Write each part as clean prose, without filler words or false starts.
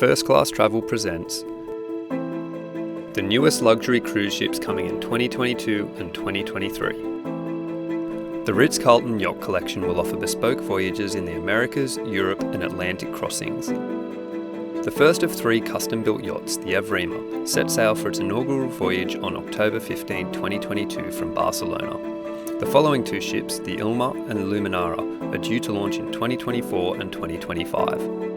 FirstClass.Travel presents the newest luxury cruise ships coming in 2022 and 2023. The Ritz Carlton Yacht Collection will offer bespoke voyages in the Americas, Europe and Atlantic crossings. The first of three custom-built yachts, the Evrima, set sail for its inaugural voyage on October 15, 2022 from Barcelona. The following two ships, the Alma and Luminara, are due to launch in 2024 and 2025.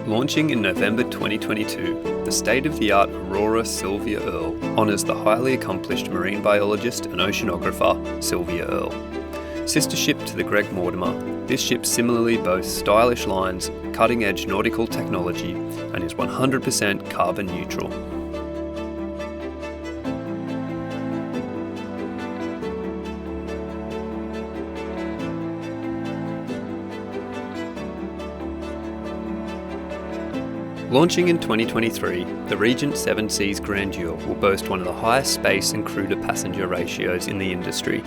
Launching in November 2022, the state-of-the-art Aurora Sylvia Earle honours the highly accomplished marine biologist and oceanographer Sylvia Earle. Sister ship to the Greg Mortimer, this ship similarly boasts stylish lines, cutting-edge nautical technology, and is 100% carbon neutral. Launching in 2023, the Regent Seven Seas Grandeur will boast one of the highest space and crew-to-passenger ratios in the industry.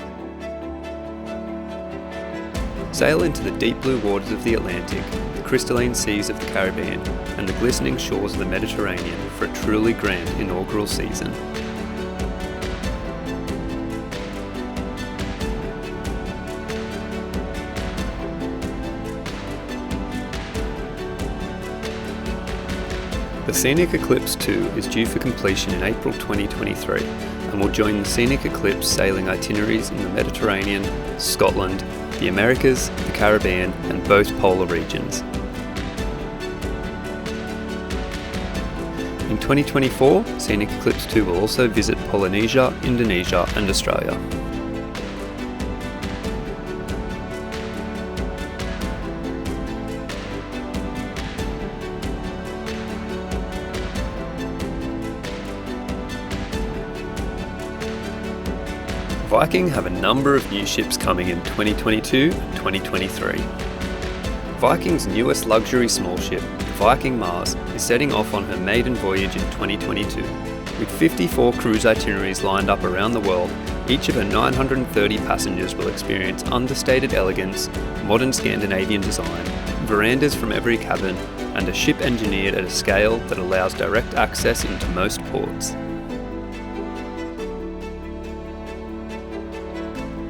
Sail into the deep blue waters of the Atlantic, the crystalline seas of the Caribbean, and the glistening shores of the Mediterranean for a truly grand inaugural season. The Scenic Eclipse II is due for completion in April 2023 and will join the Scenic Eclipse sailing itineraries in the Mediterranean, Scotland, the Americas, the Caribbean and both polar regions. In 2024, Scenic Eclipse II will also visit Polynesia, Indonesia and Australia. Viking have a number of new ships coming in 2022 and 2023. Viking's newest luxury small ship, the Viking Mars, is setting off on her maiden voyage in 2022. With 54 cruise itineraries lined up around the world, each of her 930 passengers will experience understated elegance, modern Scandinavian design, verandas from every cabin, and a ship engineered at a scale that allows direct access into most ports.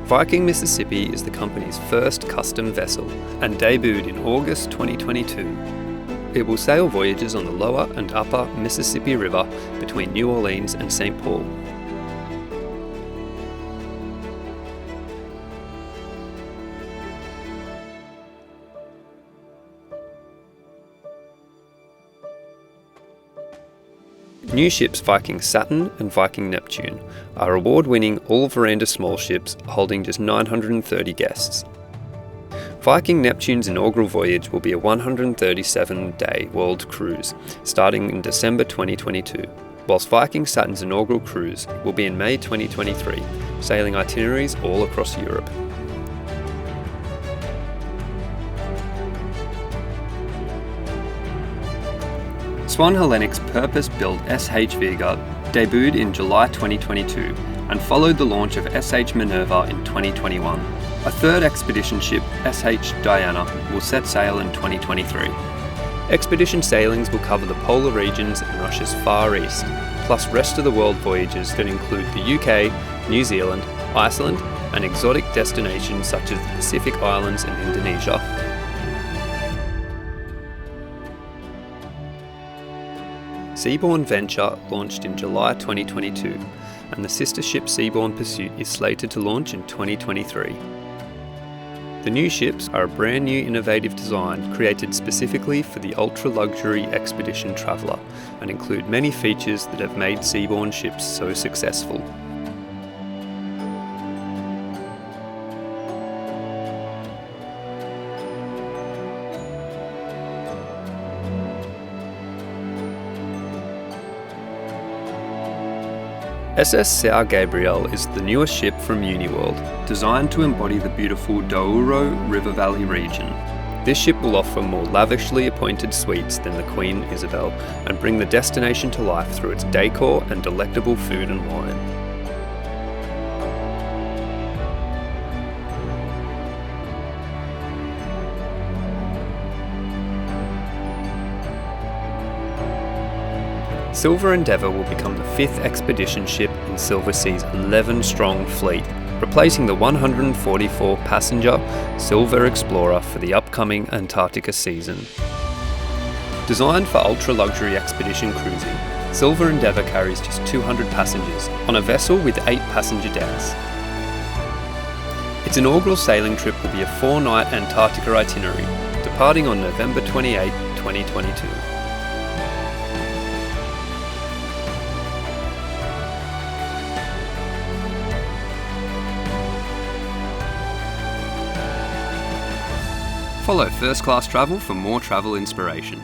Viking Mississippi is the company's first custom vessel and debuted in August 2022. It will sail voyages on the lower and upper Mississippi River between New Orleans and St. Paul. New ships Viking Saturn and Viking Neptune are award-winning all-veranda small ships holding just 930 guests. Viking Neptune's inaugural voyage will be a 137-day world cruise starting in December 2022, whilst Viking Saturn's inaugural cruise will be in May 2023, sailing itineraries all across Europe. Swan Hellenic's purpose-built SH Vega debuted in July 2022 and followed the launch of SH Minerva in 2021. A third expedition ship, SH Diana, will set sail in 2023. Expedition sailings will cover the polar regions and Russia's Far East, plus rest of the world voyages that include the UK, New Zealand, Iceland, and exotic destinations such as the Pacific Islands and Indonesia. Seabourn Venture launched in July 2022, and the sister ship Seabourn Pursuit is slated to launch in 2023. The new ships are a brand new innovative design created specifically for the ultra-luxury expedition traveller and include many features that have made Seabourn ships so successful. S.S Sao Gabriel is the newest ship from Uniworld, designed to embody the beautiful Douro River Valley region. This ship will offer more lavishly appointed suites than the Queen Isabel and bring the destination to life through its decor and delectable food and wine. Silver Endeavour will become the 5th expedition ship in Silversea's 11-strong fleet, replacing the 144-passenger Silver Explorer for the upcoming Antarctica season. Designed for ultra-luxury expedition cruising, Silver Endeavour carries just 200 passengers on a vessel with 8 passenger decks. Its inaugural sailing trip will be a 4-night Antarctica itinerary, departing on November 28, 2022. Follow First Class Travel for more travel inspiration.